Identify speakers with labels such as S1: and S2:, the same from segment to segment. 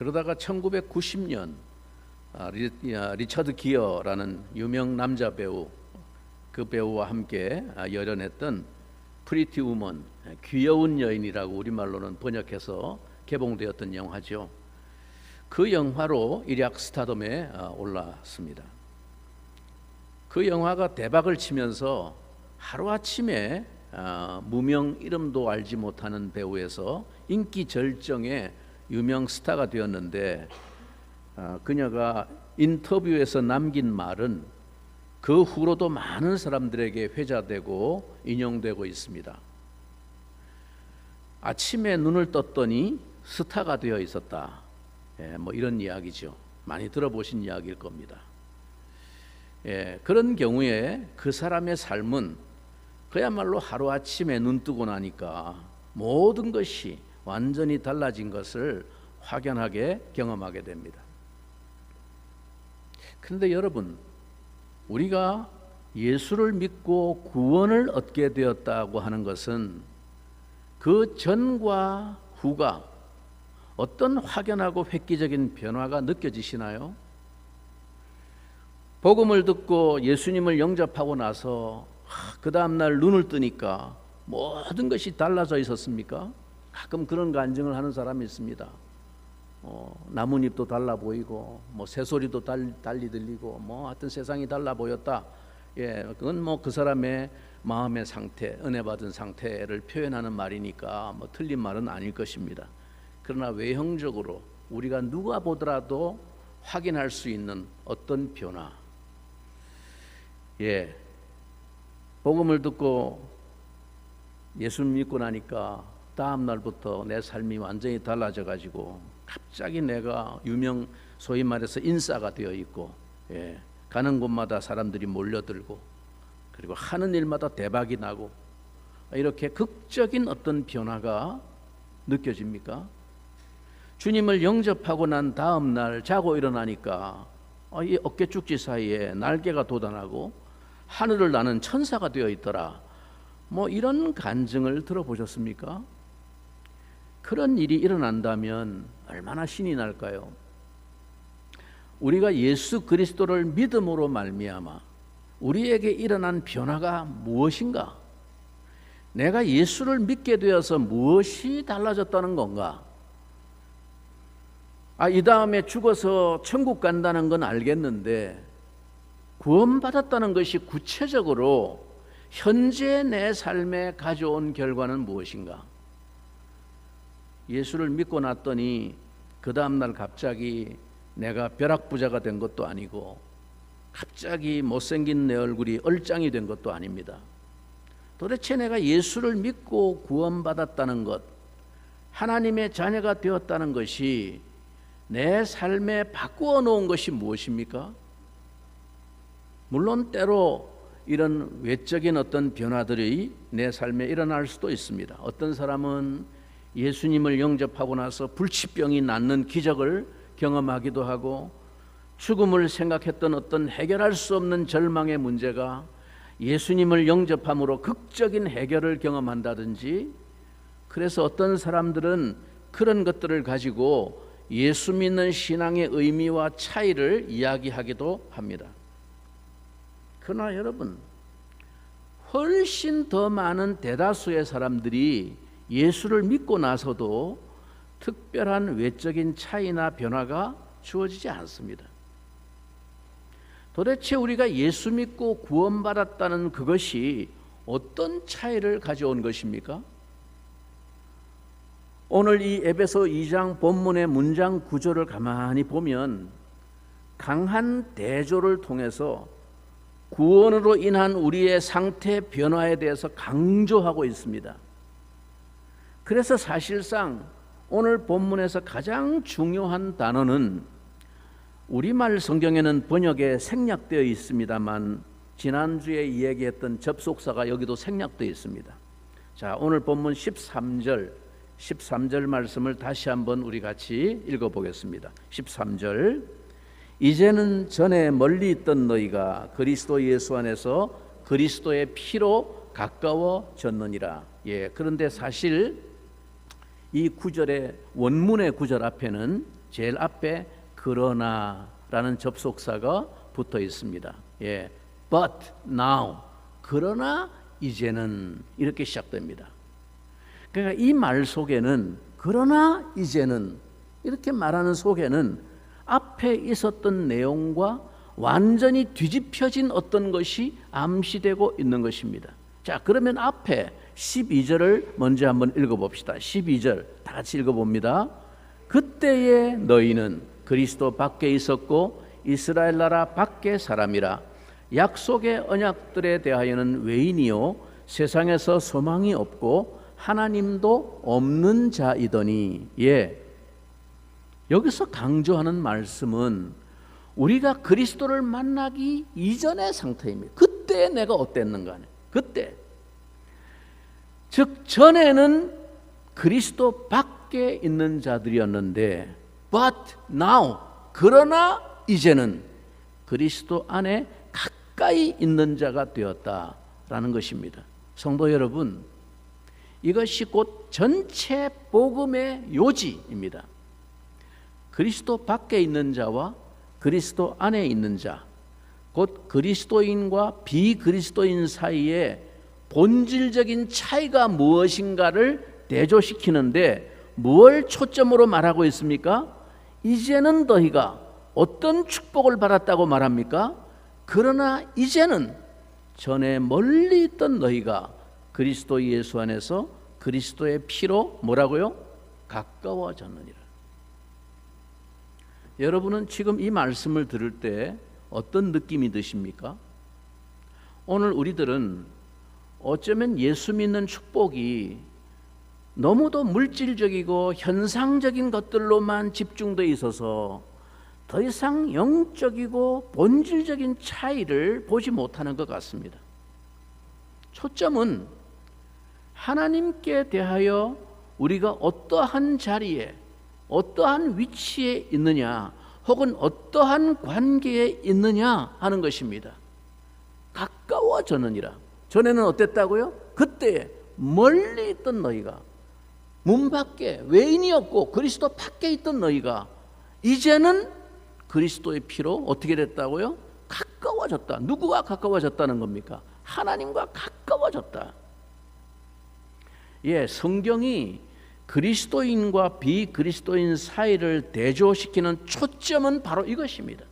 S1: 그러다가 1990년 리처드 기어라는 유명 남자 배우, 그 배우와 함께 열연했던 프리티 우먼, 귀여운 여인이라고 우리말로는 번역해서 개봉되었던 영화죠. 그 영화로 일약 스타덤에 올랐습니다. 그 영화가 대박을 치면서 하루아침에 무명, 이름도 알지 못하는 배우에서 인기 절정의 유명 스타가 되었는데, 그녀가 인터뷰에서 남긴 말은 그 후로도 많은 사람들에게 회자되고 인용되고 있습니다. 아침에 눈을 떴더니 스타가 되어 있었다. 이런 이야기죠. 많이 들어보신 이야기일 겁니다. 그런 경우에 그 사람의 삶은 그야말로 하루아침에 눈 뜨고 나니까 모든 것이 완전히 달라진 것을 확연하게 경험하게 됩니다. 그런데 여러분, 우리가 예수를 믿고 구원을 얻게 되었다고 하는 것은 그 전과 후가 어떤 확연하고 획기적인 변화가 느껴지시나요? 복음을 듣고 예수님을 영접하고 나서 그 다음날 눈을 뜨니까 모든 것이 달라져 있었습니까? 가끔 그런 간증을 하는 사람이 있습니다. 나뭇잎도 달라 보이고, 새소리도 달리 들리고, 하여튼 세상이 달라 보였다. 그건 그 사람의 마음의 상태, 은혜 받은 상태를 표현하는 말이니까 틀린 말은 아닐 것입니다. 그러나 외형적으로 우리가 누가 보더라도 확인할 수 있는 어떤 변화. 복음을 듣고 예수 믿고 나니까 다음 날부터 내 삶이 완전히 달라져 가지고 갑자기 내가 소위 말해서 인싸가 되어 있고, 가는 곳마다 사람들이 몰려들고, 그리고 하는 일마다 대박이 나고, 이렇게 극적인 어떤 변화가 느껴집니까? 주님을 영접하고 난 다음 날 자고 일어나니까 이 어깨축지 사이에 날개가 돋아나고 하늘을 나는 천사가 되어 있더라. 이런 간증을 들어보셨습니까? 그런 일이 일어난다면 얼마나 신이 날까요? 우리가 예수 그리스도를 믿음으로 말미암아 우리에게 일어난 변화가 무엇인가? 내가 예수를 믿게 되어서 무엇이 달라졌다는 건가? 이 다음에 죽어서 천국 간다는 건 알겠는데, 구원받았다는 것이 구체적으로 현재 내 삶에 가져온 결과는 무엇인가? 예수를 믿고 났더니 그 다음날 갑자기 내가 벼락부자가 된 것도 아니고, 갑자기 못생긴 내 얼굴이 얼짱이 된 것도 아닙니다. 도대체 내가 예수를 믿고 구원받았다는 것, 하나님의 자녀가 되었다는 것이 내 삶에 바꾸어 놓은 것이 무엇입니까? 물론 때로 이런 외적인 어떤 변화들이 내 삶에 일어날 수도 있습니다. 어떤 사람은 예수님을 영접하고 나서 불치병이 낫는 기적을 경험하기도 하고, 죽음을 생각했던 어떤 해결할 수 없는 절망의 문제가 예수님을 영접함으로 극적인 해결을 경험한다든지, 그래서 어떤 사람들은 그런 것들을 가지고 예수 믿는 신앙의 의미와 차이를 이야기하기도 합니다. 그러나 여러분, 훨씬 더 많은 대다수의 사람들이 예수를 믿고 나서도 특별한 외적인 차이나 변화가 주어지지 않습니다. 도대체 우리가 예수 믿고 구원받았다는 그것이 어떤 차이를 가져온 것입니까? 오늘 이 에베소 2장 본문의 문장 구조를 가만히 보면 강한 대조를 통해서 구원으로 인한 우리의 상태 변화에 대해서 강조하고 있습니다. 그래서 사실상 오늘 본문에서 가장 중요한 단어는 우리말 성경에는 번역에 생략되어 있습니다만, 지난주에 이야기했던 접속사가 여기도 생략되어 있습니다. 자, 오늘 본문 13절 말씀을 다시 한번 우리 같이 읽어보겠습니다. 13절, 이제는 전에 멀리 있던 너희가 그리스도 예수 안에서 그리스도의 피로 가까워졌느니라. 그런데 사실 이 구절의 원문의 구절 앞에는 제일 앞에 그러나라는 접속사가 붙어 있습니다. 예, but now, 그러나 이제는, 이렇게 시작됩니다. 그러니까 이 말 속에는, 그러나 이제는, 이렇게 말하는 속에는 앞에 있었던 내용과 완전히 뒤집혀진 어떤 것이 암시되고 있는 것입니다. 자, 그러면 앞에 12절을 먼저 한번 읽어봅시다. 12절 다 같이 읽어봅니다. 그때에 너희는 그리스도 밖에 있었고 이스라엘 나라 밖의 사람이라. 약속의 언약들에 대하여는 외인이요 세상에서 소망이 없고 하나님도 없는 자이더니. 예, 여기서 강조하는 말씀은 우리가 그리스도를 만나기 이전의 상태입니다. 그때 내가 어땠는가. 그때, 즉 전에는 그리스도 밖에 있는 자들이었는데 but now, 그러나 이제는 그리스도 안에 가까이 있는 자가 되었다라는 것입니다. 성도 여러분, 이것이 곧 전체 복음의 요지입니다. 그리스도 밖에 있는 자와 그리스도 안에 있는 자, 곧 그리스도인과 비그리스도인 사이에 본질적인 차이가 무엇인가를 대조시키는데 무엇을 초점으로 말하고 있습니까? 이제는 너희가 어떤 축복을 받았다고 말합니까? 그러나 이제는 전에 멀리 있던 너희가 그리스도 예수 안에서 그리스도의 피로 뭐라고요? 가까워졌느니라. 여러분은 지금 이 말씀을 들을 때 어떤 느낌이 드십니까? 오늘 우리들은 어쩌면 예수 믿는 축복이 너무도 물질적이고 현상적인 것들로만 집중되어 있어서 더 이상 영적이고 본질적인 차이를 보지 못하는 것 같습니다. 초점은 하나님께 대하여 우리가 어떠한 자리에, 어떠한 위치에 있느냐, 혹은 어떠한 관계에 있느냐 하는 것입니다. 가까워졌느니라. 전에는 어땠다고요? 그때 멀리 있던 너희가, 문 밖에 외인이었고 그리스도 밖에 있던 너희가 이제는 그리스도의 피로 어떻게 됐다고요? 가까워졌다. 누구와 가까워졌다는 겁니까? 하나님과 가까워졌다. 예, 성경이 그리스도인과 비그리스도인 사이를 대조시키는 초점은 바로 이것입니다.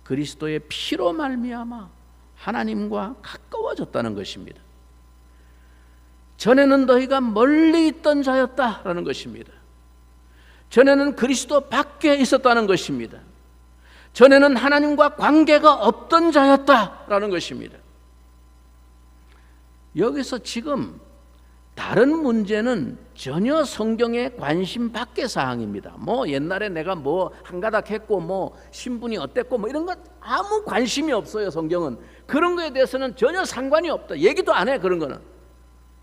S1: 그리스도의 피로 말미암아 하나님과 가까워졌다는 것입니다. 전에는 너희가 멀리 있던 자였다라는 것입니다. 전에는 그리스도 밖에 있었다는 것입니다. 전에는 하나님과 관계가 없던 자였다라는 것입니다. 여기서 지금 다른 문제는 전혀 성경에 관심 밖의 사항입니다. 뭐 옛날에 내가 뭐 한가닥 했고 뭐 신분이 어땠고 뭐 이런 것 아무 관심이 없어요. 성경은 그런 거에 대해서는 전혀 상관이 없다. 얘기도 안 해. 그런 거는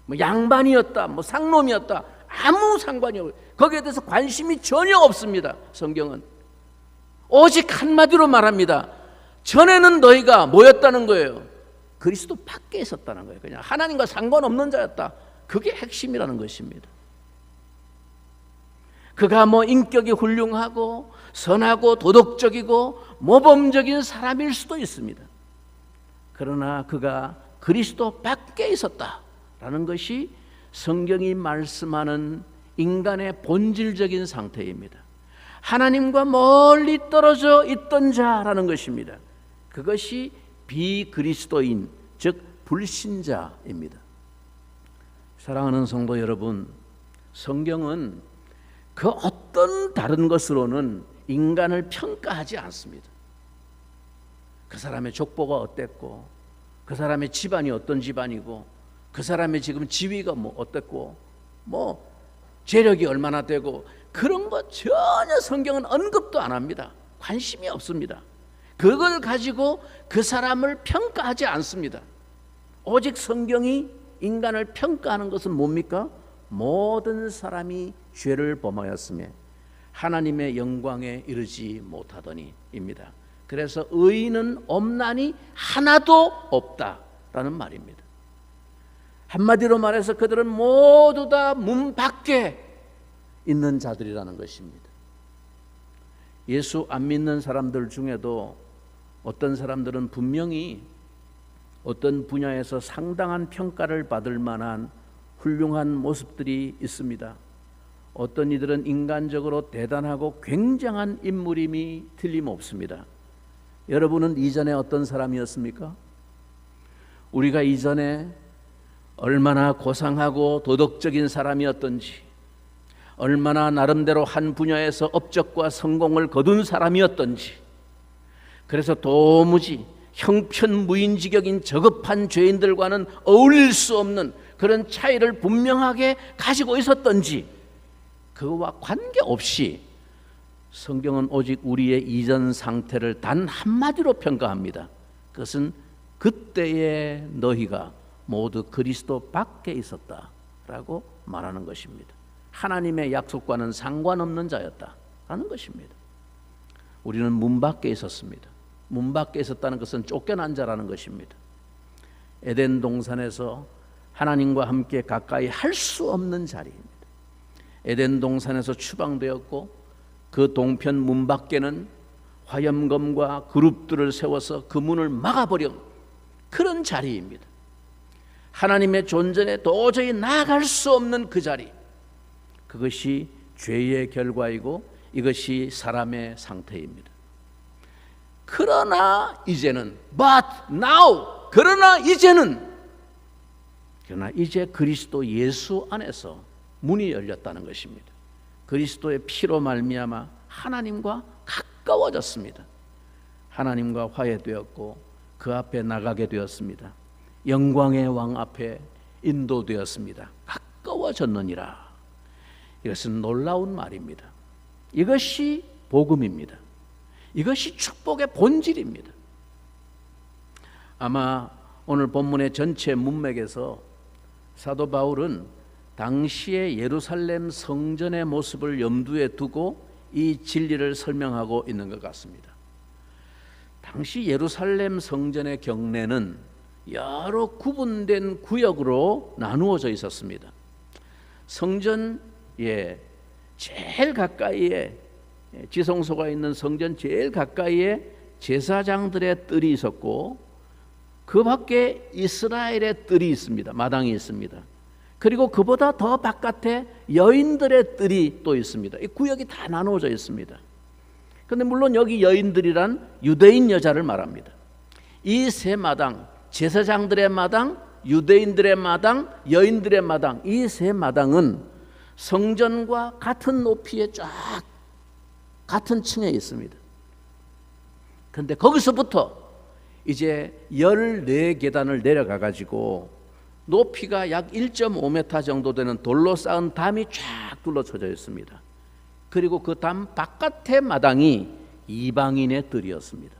S1: 뭐 양반이었다, 뭐 상놈이었다, 아무 상관이 없어요. 거기에 대해서 관심이 전혀 없습니다. 성경은 오직 한마디로 말합니다. 전에는 너희가 뭐였다는 거예요? 그리스도 밖에 있었다는 거예요. 그냥 하나님과 상관없는 자였다. 그게 핵심이라는 것입니다. 그가 뭐 인격이 훌륭하고 선하고 도덕적이고 모범적인 사람일 수도 있습니다. 그러나 그가 그리스도 밖에 있었다라는 것이 성경이 말씀하는 인간의 본질적인 상태입니다. 하나님과 멀리 떨어져 있던 자라는 것입니다. 그것이 비그리스도인, 즉 불신자입니다. 사랑하는 성도 여러분, 성경은 그 어떤 다른 것으로는 인간을 평가하지 않습니다. 그 사람의 족보가 어땠고, 그 사람의 집안이 어떤 집안이고, 그 사람의 지금 지위가 뭐 어땠고, 뭐 재력이 얼마나 되고, 그런 것 전혀 성경은 언급도 안 합니다. 관심이 없습니다. 그걸 가지고 그 사람을 평가하지 않습니다. 오직 성경이 인간을 평가하는 것은 뭡니까? 모든 사람이 죄를 범하였으며 하나님의 영광에 이르지 못하더니입니다. 그래서 의인은 없나니 하나도 없다라는 말입니다. 한마디로 말해서 그들은 모두 다 문 밖에 있는 자들이라는 것입니다. 예수 안 믿는 사람들 중에도 어떤 사람들은 분명히 어떤 분야에서 상당한 평가를 받을 만한 훌륭한 모습들이 있습니다. 어떤 이들은 인간적으로 대단하고 굉장한 인물임이 틀림없습니다. 여러분은 이전에 어떤 사람이었습니까? 우리가 이전에 얼마나 고상하고 도덕적인 사람이었던지, 얼마나 나름대로 한 분야에서 업적과 성공을 거둔 사람이었던지, 그래서 도무지 형편무인지경인 저급한 죄인들과는 어울릴 수 없는 그런 차이를 분명하게 가지고 있었던지, 그와 관계없이 성경은 오직 우리의 이전 상태를 단 한마디로 평가합니다. 그것은 그때의 너희가 모두 그리스도 밖에 있었다라고 말하는 것입니다. 하나님의 약속과는 상관없는 자였다라는 것입니다. 우리는 문 밖에 있었습니다. 문 밖에 있었다는 것은 쫓겨난 자라는 것입니다. 에덴 동산에서 하나님과 함께 가까이 할 수 없는 자리입니다. 에덴 동산에서 추방되었고 그 동편 문 밖에는 화염검과 그룹들을 세워서 그 문을 막아버린 그런 자리입니다. 하나님의 존전에 도저히 나아갈 수 없는 그 자리, 그것이 죄의 결과이고 이것이 사람의 상태입니다. 그러나 이제는 그러나 이제 그리스도 예수 안에서 문이 열렸다는 것입니다. 그리스도의 피로 말미암아 하나님과 가까워졌습니다. 하나님과 화해되었고 그 앞에 나가게 되었습니다. 영광의 왕 앞에 인도되었습니다. 가까워졌느니라. 이것은 놀라운 말입니다. 이것이 복음입니다. 이것이 축복의 본질입니다. 아마 오늘 본문의 전체 문맥에서 사도 바울은 당시의 예루살렘 성전의 모습을 염두에 두고 이 진리를 설명하고 있는 것 같습니다. 당시 예루살렘 성전의 경내는 여러 구분된 구역으로 나누어져 있었습니다. 성전에 제일 가까이에, 지성소가 있는 성전 제일 가까이에 제사장들의 뜰이 있었고, 그 밖에 이스라엘의 뜰이 있습니다. 마당이 있습니다. 그리고 그보다 더 바깥에 여인들의 뜰이 또 있습니다. 이 구역이 다 나누어져 있습니다. 그런데 물론 여기 여인들이란 유대인 여자를 말합니다. 이 세 마당, 제사장들의 마당, 유대인들의 마당, 여인들의 마당, 이 세 마당은 성전과 같은 높이에 쫙 같은 층에 있습니다. 그런데 거기서부터 이제 14계단을 내려가 가지고 높이가 약 1.5m 정도 되는 돌로 쌓은 담이 쫙 둘러쳐져 있습니다. 그리고 그 담 바깥의 마당이 이방인의 뜰이었습니다.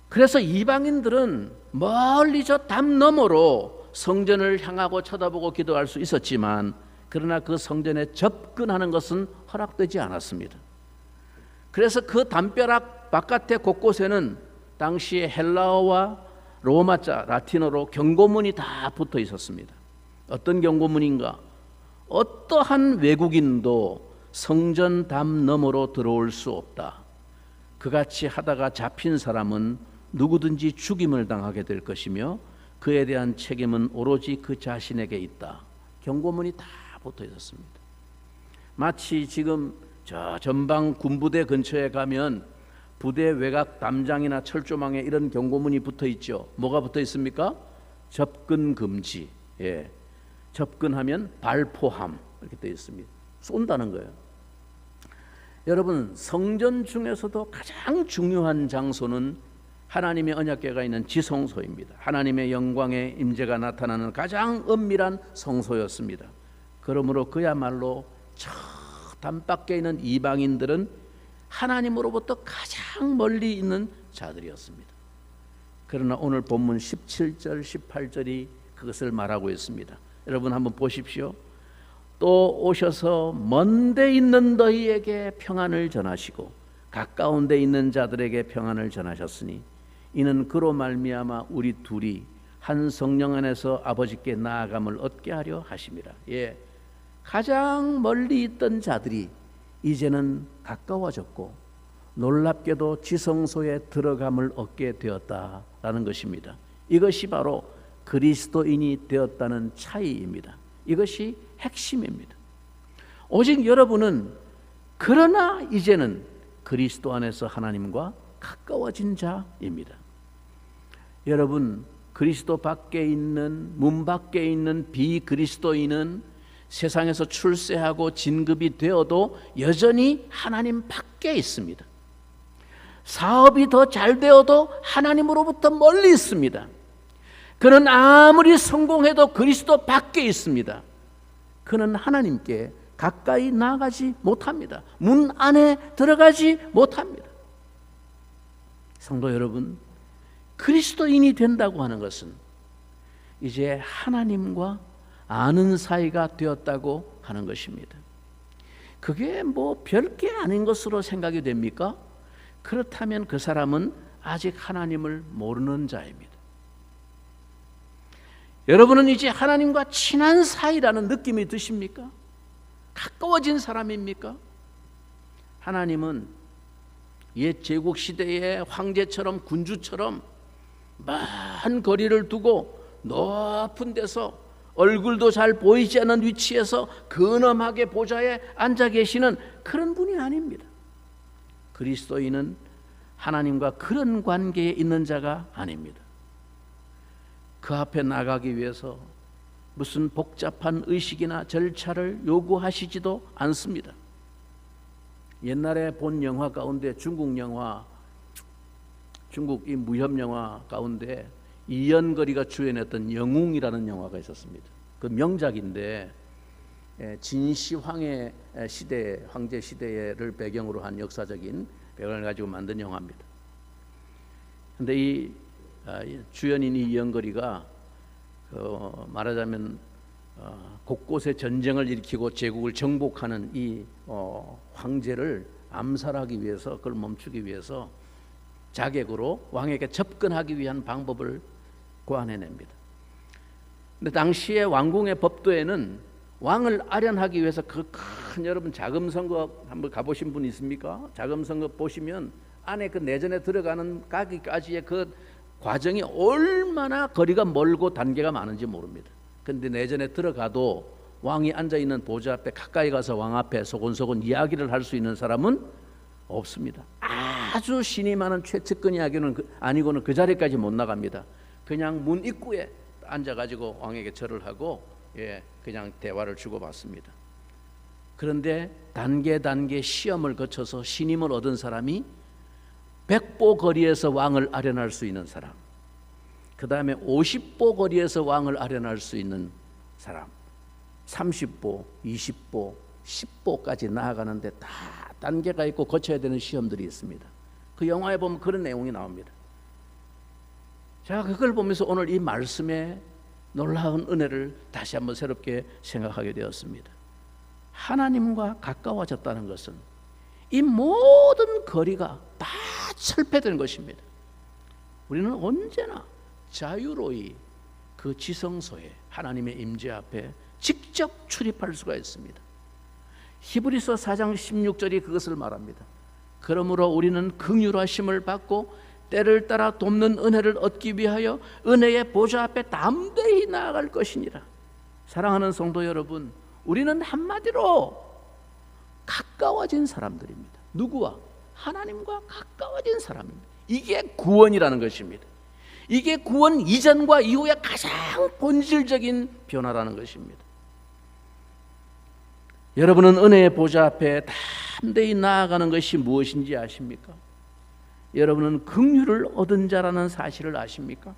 S1: 그래서 이방인들은 멀리 저 담 너머로 성전을 향하고 쳐다보고 기도할 수 있었지만, 그러나 그 성전에 접근하는 것은 허락되지 않았습니다. 그래서 그 담벼락 바깥의 곳곳에는 당시에 헬라어와 로마자, 라틴어로 경고문이 다 붙어 있었습니다. 어떤 경고문인가? 어떠한 외국인도 성전 담 너머로 들어올 수 없다. 그같이 하다가 잡힌 사람은 누구든지 죽임을 당하게 될 것이며 그에 대한 책임은 오로지 그 자신에게 있다. 경고문이 다 붙어 있었습니다. 마치 지금 저 전방 군부대 근처에 가면 부대 외곽 담장이나 철조망에 이런 경고문이 붙어 있죠. 뭐가 붙어 있습니까? 접근 금지. 접근하면 발포함, 이렇게 되어 있습니다. 쏜다는 거예요. 여러분, 성전 중에서도 가장 중요한 장소는 하나님의 언약궤가 있는 지성소입니다. 하나님의 영광의 임재가 나타나는 가장 은밀한 성소였습니다. 그러므로 그야말로 저 담밖에 있는 이방인들은 하나님으로부터 가장 멀리 있는 자들이었습니다. 그러나 오늘 본문 17절, 18절이 그것을 말하고 있습니다. 여러분 한번 보십시오. 또 오셔서 먼 데 있는 너희에게 평안을 전하시고 가까운 데 있는 자들에게 평안을 전하셨으니 이는 그로 말미암아 우리 둘이 한 성령 안에서 아버지께 나아감을 얻게 하려 하심이라. 가장 멀리 있던 자들이 이제는 가까워졌고 놀랍게도 지성소에 들어감을 얻게 되었다라는 것입니다. 이것이 바로 그리스도인이 되었다는 차이입니다. 이것이 핵심입니다. 오직 여러분은 그러나 이제는 그리스도 안에서 하나님과 가까워진 자입니다. 여러분, 그리스도 밖에 있는, 문 밖에 있는 비그리스도인은 세상에서 출세하고 진급이 되어도 여전히 하나님 밖에 있습니다. 사업이 더 잘 되어도 하나님으로부터 멀리 있습니다. 그는 아무리 성공해도 그리스도 밖에 있습니다. 그는 하나님께 가까이 나아가지 못합니다. 문 안에 들어가지 못합니다. 성도 여러분, 그리스도인이 된다고 하는 것은 이제 하나님과 아는 사이가 되었다고 하는 것입니다. 그게 뭐 별게 아닌 것으로 생각이 됩니까? 그렇다면 그 사람은 아직 하나님을 모르는 자입니다. 여러분은 이제 하나님과 친한 사이라는 느낌이 드십니까? 가까워진 사람입니까? 하나님은 옛 제국 시대의 황제처럼 군주처럼 먼 거리를 두고 높은 데서 얼굴도 잘 보이지 않는 위치에서 근엄하게 보좌에 앉아 계시는 그런 분이 아닙니다. 그리스도인은 하나님과 그런 관계에 있는 자가 아닙니다. 그 앞에 나가기 위해서 무슨 복잡한 의식이나 절차를 요구하시지도 않습니다. 옛날에 본 영화 가운데 중국 이 무협 영화 가운데 이연거리가 주연했던 영웅이라는 영화가 있었습니다. 그 명작인데 진시황의 시대, 황제 시대를 배경으로 한 역사적인 배경을 가지고 만든 영화입니다. 그런데 이 주연인 이연거리가 말하자면 곳곳에 전쟁을 일으키고 제국을 정복하는 이 황제를 암살하기 위해서, 그걸 멈추기 위해서 자객으로 왕에게 접근하기 위한 방법을 고안해냅니다. 근데 당시에 왕궁의 법도에는 왕을 아련하기 위해서 그 큰, 여러분 자금선거 한번 가보신 분 있습니까? 자금선거 보시면 안에 그 내전에 들어가는 가기까지의 그 과정이 얼마나 거리가 멀고 단계가 많은지 모릅니다. 그런데 내전에 들어가도 왕이 앉아있는 보좌 앞에 가까이 가서 왕 앞에 소곤소곤 이야기를 할 수 있는 사람은 없습니다. 아주 신이 많은 최측근이 아니고는 그 자리까지 못 나갑니다. 그냥 문 입구에 앉아가지고 왕에게 절을 하고 그냥 대화를 주고받습니다. 그런데 단계 시험을 거쳐서 신임을 얻은 사람이 100보 거리에서 왕을 아련할 수 있는 사람, 그 다음에 50보 거리에서 왕을 아련할 수 있는 사람, 30보, 20보, 10보까지 나아가는데 다 단계가 있고 거쳐야 되는 시험들이 있습니다. 그 영화에 보면 그런 내용이 나옵니다. 제가 그걸 보면서 오늘 이 말씀의 놀라운 은혜를 다시 한번 새롭게 생각하게 되었습니다. 하나님과 가까워졌다는 것은 이 모든 거리가 다 철폐되는 것입니다. 우리는 언제나 자유로이 그 지성소에 하나님의 임재 앞에 직접 출입할 수가 있습니다. 히브리서 4장 16절이 그것을 말합니다. 그러므로 우리는 긍휼하심을 받고 때를 따라 돕는 은혜를 얻기 위하여 은혜의 보좌 앞에 담대히 나아갈 것이니라. 사랑하는 성도 여러분, 우리는 한마디로 가까워진 사람들입니다. 누구와? 하나님과 가까워진 사람입니다. 이게 구원이라는 것입니다. 이게 구원 이전과 이후의 가장 본질적인 변화라는 것입니다. 여러분은 은혜의 보좌 앞에 담대히 나아가는 것이 무엇인지 아십니까? 여러분은 긍휼을 얻은 자라는 사실을 아십니까?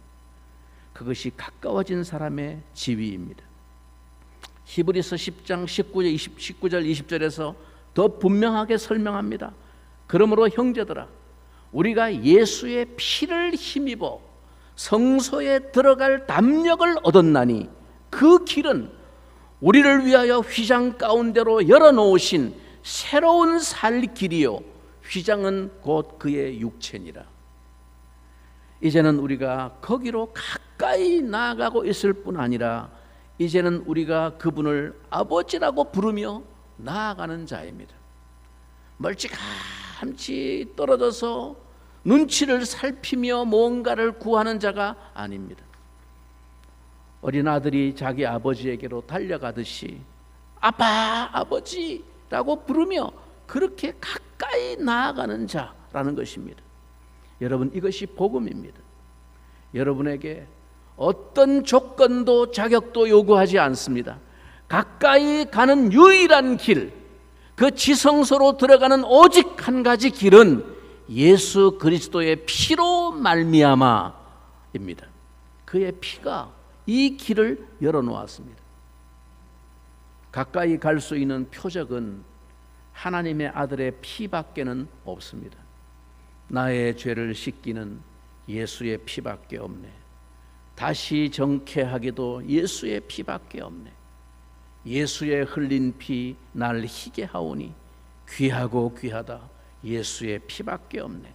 S1: 그것이 가까워진 사람의 지위입니다. 히브리서 10장 19절 20절에서 더 분명하게 설명합니다. 그러므로 형제들아, 우리가 예수의 피를 힘입어 성소에 들어갈 담력을 얻었나니 그 길은 우리를 위하여 휘장 가운데로 열어놓으신 새로운 살 길이요 휘장은 곧 그의 육체니라. 이제는 우리가 거기로 가까이 나아가고 있을 뿐 아니라 이제는 우리가 그분을 아버지라고 부르며 나아가는 자입니다. 멀찌감치 떨어져서 눈치를 살피며 뭔가를 구하는 자가 아닙니다. 어린 아들이 자기 아버지에게로 달려가듯이 아빠, 아버지라고 부르며 그렇게 가까이 나아가는 자라는 것입니다. 여러분, 이것이 복음입니다. 여러분에게 어떤 조건도 자격도 요구하지 않습니다. 가까이 가는 유일한 길, 그 지성소로 들어가는 오직 한 가지 길은 예수 그리스도의 피로 말미암아입니다. 그의 피가 이 길을 열어놓았습니다. 가까이 갈 수 있는 표적은 하나님의 아들의 피밖에는 없습니다. 나의 죄를 씻기는 예수의 피밖에 없네. 다시 정케하기도 예수의 피밖에 없네. 예수의 흘린 피 날 희게 하오니 귀하고 귀하다 예수의 피밖에 없네.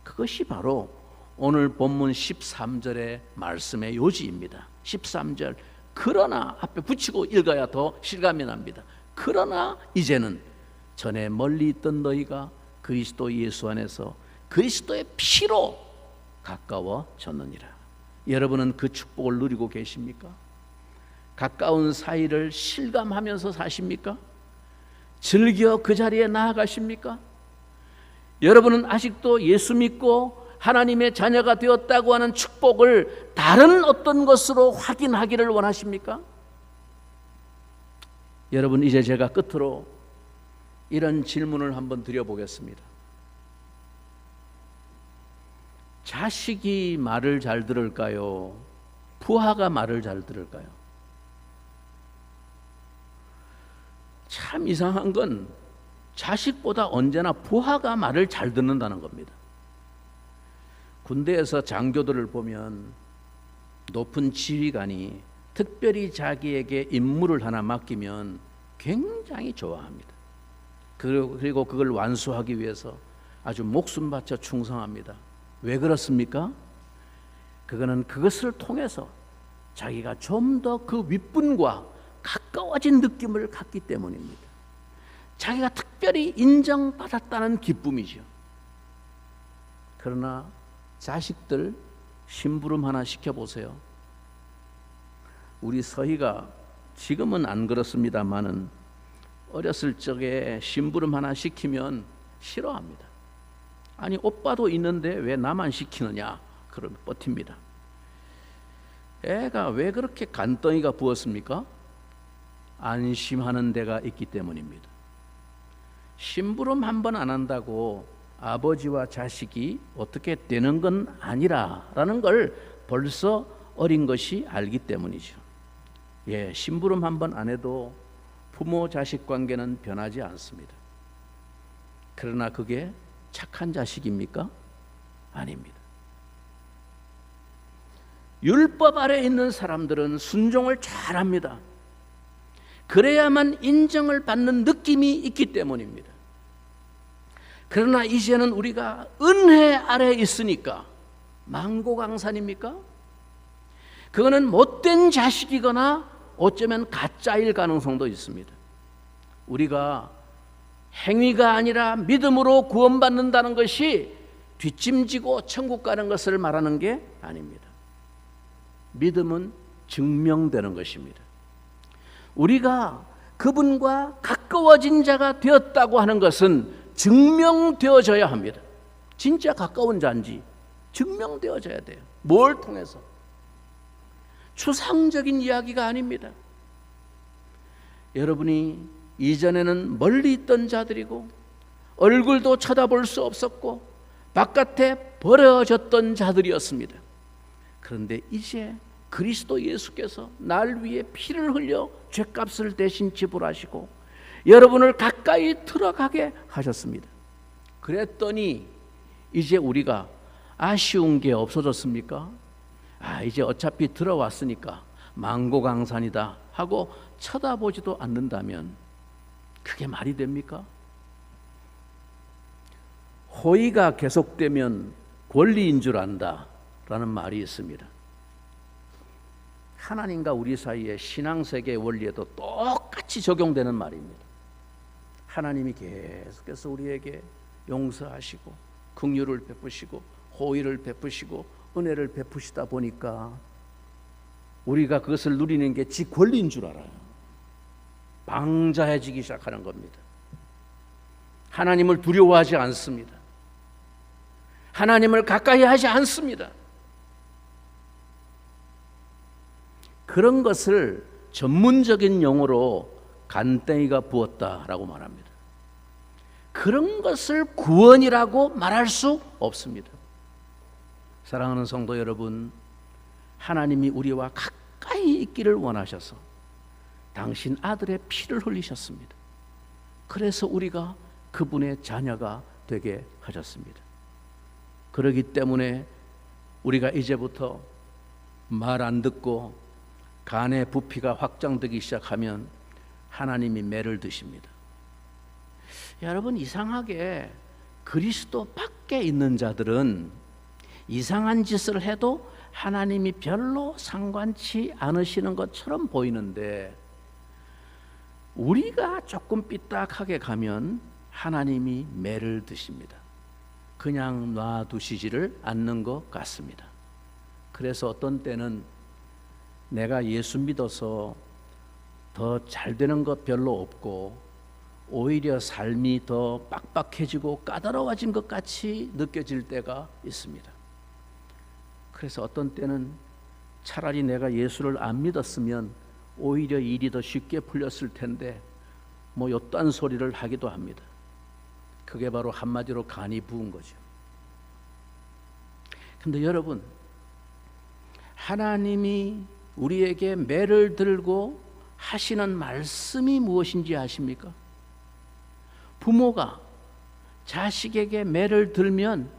S1: 그것이 바로 오늘 본문 13절의 말씀의 요지입니다. 13절, 그러나 앞에 붙이고 읽어야 더 실감이 납니다. 그러나 이제는 전에 멀리 있던 너희가 그리스도 예수 안에서 그리스도의 피로 가까워졌느니라. 여러분은 그 축복을 누리고 계십니까? 가까운 사이를 실감하면서 사십니까? 즐겨 그 자리에 나아가십니까? 여러분은 아직도 예수 믿고 하나님의 자녀가 되었다고 하는 축복을 다른 어떤 것으로 확인하기를 원하십니까? 여러분, 이제 제가 끝으로 이런 질문을 한번 드려보겠습니다. 자식이 말을 잘 들을까요? 부하가 말을 잘 들을까요? 참 이상한 건 자식보다 언제나 부하가 말을 잘 듣는다는 겁니다. 군대에서 장교들을 보면 높은 지휘관이 특별히 자기에게 임무를 하나 맡기면 굉장히 좋아합니다. 그리고 그걸 완수하기 위해서 아주 목숨 바쳐 충성합니다. 왜 그렇습니까? 그거는 그것을 통해서 자기가 좀 더 그 윗분과 가까워진 느낌을 갖기 때문입니다. 자기가 특별히 인정받았다는 기쁨이죠. 그러나 자식들 심부름 하나 시켜보세요. 우리 서희가 지금은 안 그렇습니다만은 어렸을 적에 심부름 하나 시키면 싫어합니다. 아니, 오빠도 있는데 왜 나만 시키느냐? 그러면 버팁니다. 애가 왜 그렇게 간덩이가 부었습니까? 안심하는 데가 있기 때문입니다. 심부름 한 번 안 한다고 아버지와 자식이 어떻게 되는 건 아니라라는 걸 벌써 어린 것이 알기 때문이죠. 예, 심부름 한 번 안 해도 부모 자식 관계는 변하지 않습니다. 그러나 그게 착한 자식입니까? 아닙니다. 율법 아래 있는 사람들은 순종을 잘합니다. 그래야만 인정을 받는 느낌이 있기 때문입니다. 그러나 이제는 우리가 은혜 아래 있으니까 망고강산입니까? 그거는 못된 자식이거나 어쩌면 가짜일 가능성도 있습니다. 우리가 행위가 아니라 믿음으로 구원받는다는 것이 뒷짐지고 천국 가는 것을 말하는 게 아닙니다. 믿음은 증명되는 것입니다. 우리가 그분과 가까워진 자가 되었다고 하는 것은 증명되어져야 합니다. 진짜 가까운 자인지 증명되어져야 돼요. 뭘 통해서? 추상적인 이야기가 아닙니다. 여러분이 이전에는 멀리 있던 자들이고 얼굴도 쳐다볼 수 없었고 바깥에 버려졌던 자들이었습니다. 그런데 이제 그리스도 예수께서 날 위해 피를 흘려 죄값을 대신 지불하시고 여러분을 가까이 들어가게 하셨습니다. 그랬더니 이제 우리가 아쉬운 게 없어졌습니까? 이제 어차피 들어왔으니까 망고강산이다 하고 쳐다보지도 않는다면 그게 말이 됩니까? 호의가 계속되면 권리인 줄 안다 라는 말이 있습니다. 하나님과 우리 사이의 신앙세계의 원리에도 똑같이 적용되는 말입니다. 하나님이 계속해서 우리에게 용서하시고 긍휼을 베푸시고 호의를 베푸시고 은혜를 베푸시다 보니까 우리가 그것을 누리는 게 지 권리인 줄 알아요. 방자해지기 시작하는 겁니다. 하나님을 두려워하지 않습니다. 하나님을 가까이 하지 않습니다. 그런 것을 전문적인 용어로 간땡이가 부었다라고 말합니다. 그런 것을 구원이라고 말할 수 없습니다. 사랑하는 성도 여러분, 하나님이 우리와 가까이 있기를 원하셔서 당신 아들의 피를 흘리셨습니다. 그래서 우리가 그분의 자녀가 되게 하셨습니다. 그렇기 때문에 우리가 이제부터 말 안 듣고 간의 부피가 확장되기 시작하면 하나님이 매를 드십니다. 여러분, 이상하게 그리스도 밖에 있는 자들은 이상한 짓을 해도 하나님이 별로 상관치 않으시는 것처럼 보이는데 우리가 조금 삐딱하게 가면 하나님이 매를 드십니다. 그냥 놔두시지를 않는 것 같습니다. 그래서 어떤 때는 내가 예수 믿어서 더 잘 되는 것 별로 없고 오히려 삶이 더 빡빡해지고 까다로워진 것 같이 느껴질 때가 있습니다. 그래서 어떤 때는 차라리 내가 예수를 안 믿었으면 오히려 일이 더 쉽게 풀렸을 텐데 뭐 요딴 소리를 하기도 합니다. 그게 바로 한마디로 간이 부은 거죠. 근데 여러분, 하나님이 우리에게 매를 들고 하시는 말씀이 무엇인지 아십니까? 부모가 자식에게 매를 들면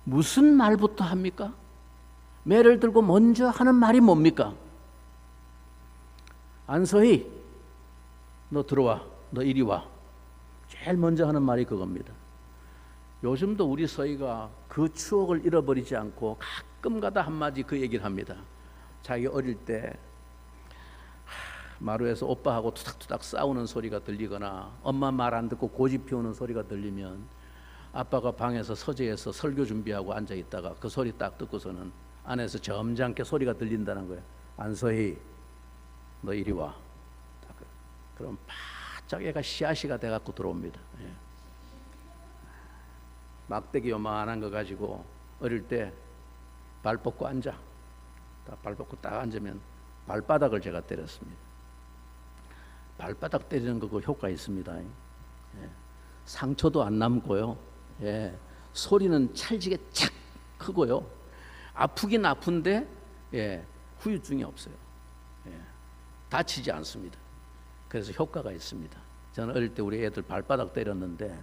S1: 무슨 말부터 합니까? 매를 들고 먼저 하는 말이 뭡니까? 안서희, 너 들어와, 너 이리 와. 제일 먼저 하는 말이 그겁니다. 요즘도 우리 서희가 그 추억을 잃어버리지 않고 가끔가다 한마디 그 얘기를 합니다. 자기 어릴 때 마루에서 오빠하고 투닥투닥 싸우는 소리가 들리거나 엄마 말 안 듣고 고집 피우는 소리가 들리면 아빠가 방에서 서재에서 설교 준비하고 앉아 있다가 그 소리 딱 듣고서는 안에서 점잖게 소리가 들린다는 거예요. 안서희, 너 이리 와. 그럼 바짝 애가 씨앗이가 돼갖고 들어옵니다. 예. 막대기 요만한 거 가지고 어릴 때 발 뻗고 앉아. 발 뻗고 딱 앉으면 발바닥을 제가 때렸습니다. 발바닥 때리는 거 그 효과 있습니다. 예. 상처도 안 남고요. 예. 소리는 찰지게 착 크고요. 아프긴 아픈데 예. 후유증이 없어요. 예. 다치지 않습니다. 그래서 효과가 있습니다. 저는 어릴 때 우리 애들 발바닥 때렸는데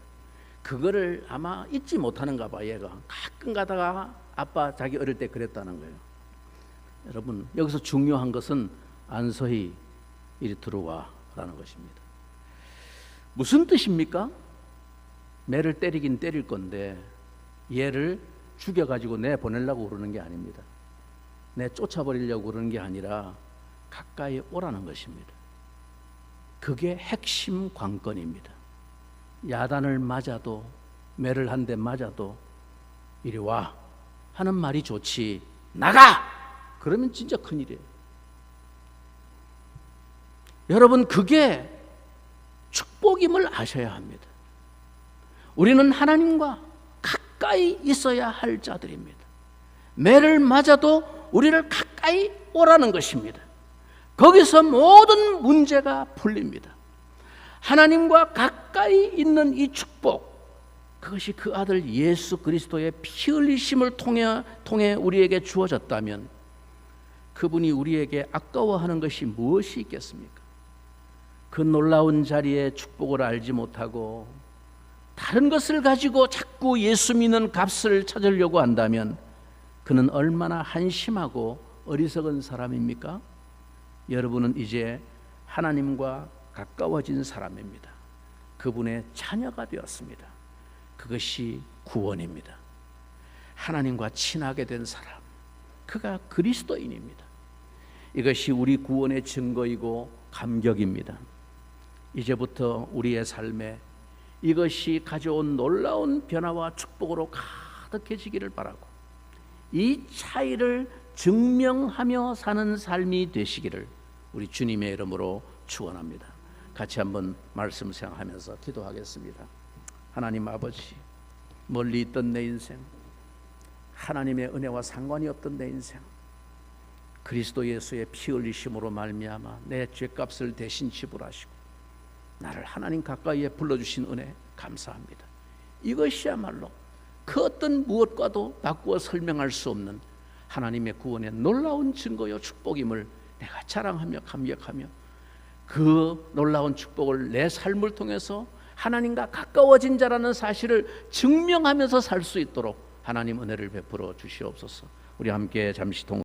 S1: 그거를 아마 잊지 못하는가 봐. 얘가 가끔 가다가 아빠 자기 어릴 때 그랬다는 거예요. 여러분, 여기서 중요한 것은 안서희 이리 들어와 라는 것입니다. 무슨 뜻입니까? 매를 때리긴 때릴 건데 얘를 죽여가지고 내보내려고 그러는 게 아닙니다. 쫓아버리려고 그러는 게 아니라 가까이 오라는 것입니다. 그게 핵심 관건입니다. 야단을 맞아도, 매를 한 대 맞아도 이리 와 하는 말이 좋지, 나가! 그러면 진짜 큰일이에요. 여러분, 그게 축복임을 아셔야 합니다. 우리는 하나님과 가까이 있어야 할 자들입니다. 매를 맞아도 우리를 가까이 오라는 것입니다. 거기서 모든 문제가 풀립니다. 하나님과 가까이 있는 이 축복, 그것이 그 아들 예수 그리스도의 피 흘리심을 통해 우리에게 주어졌다면 그분이 우리에게 아까워하는 것이 무엇이 있겠습니까? 그 놀라운 자리에 축복을 알지 못하고 다른 것을 가지고 자꾸 예수 믿는 값을 찾으려고 한다면 그는 얼마나 한심하고 어리석은 사람입니까? 여러분은 이제 하나님과 가까워진 사람입니다. 그분의 자녀가 되었습니다. 그것이 구원입니다. 하나님과 친하게 된 사람, 그가 그리스도인입니다. 이것이 우리 구원의 증거이고 감격입니다. 이제부터 우리의 삶에 이것이 가져온 놀라운 변화와 축복으로 가득해지기를 바라고 이 차이를 증명하며 사는 삶이 되시기를 우리 주님의 이름으로 축원합니다. 같이 한번 말씀 생각하면서 기도하겠습니다. 하나님 아버지, 멀리 있던 내 인생, 하나님의 은혜와 상관이 없던 내 인생, 그리스도 예수의 피 흘리심으로 말미암아 내 죄값을 대신 지불하시고 나를 하나님 가까이에 불러주신 은혜 감사합니다. 이것이야말로 그 어떤 무엇과도 바꾸어 설명할 수 없는 하나님의 구원의 놀라운 증거요 축복임을 내가 자랑하며 감격하며 그 놀라운 축복을 내 삶을 통해서 하나님과 가까워진 자라는 사실을 증명하면서 살 수 있도록 하나님 은혜를 베풀어 주시옵소서. 우리 함께 잠시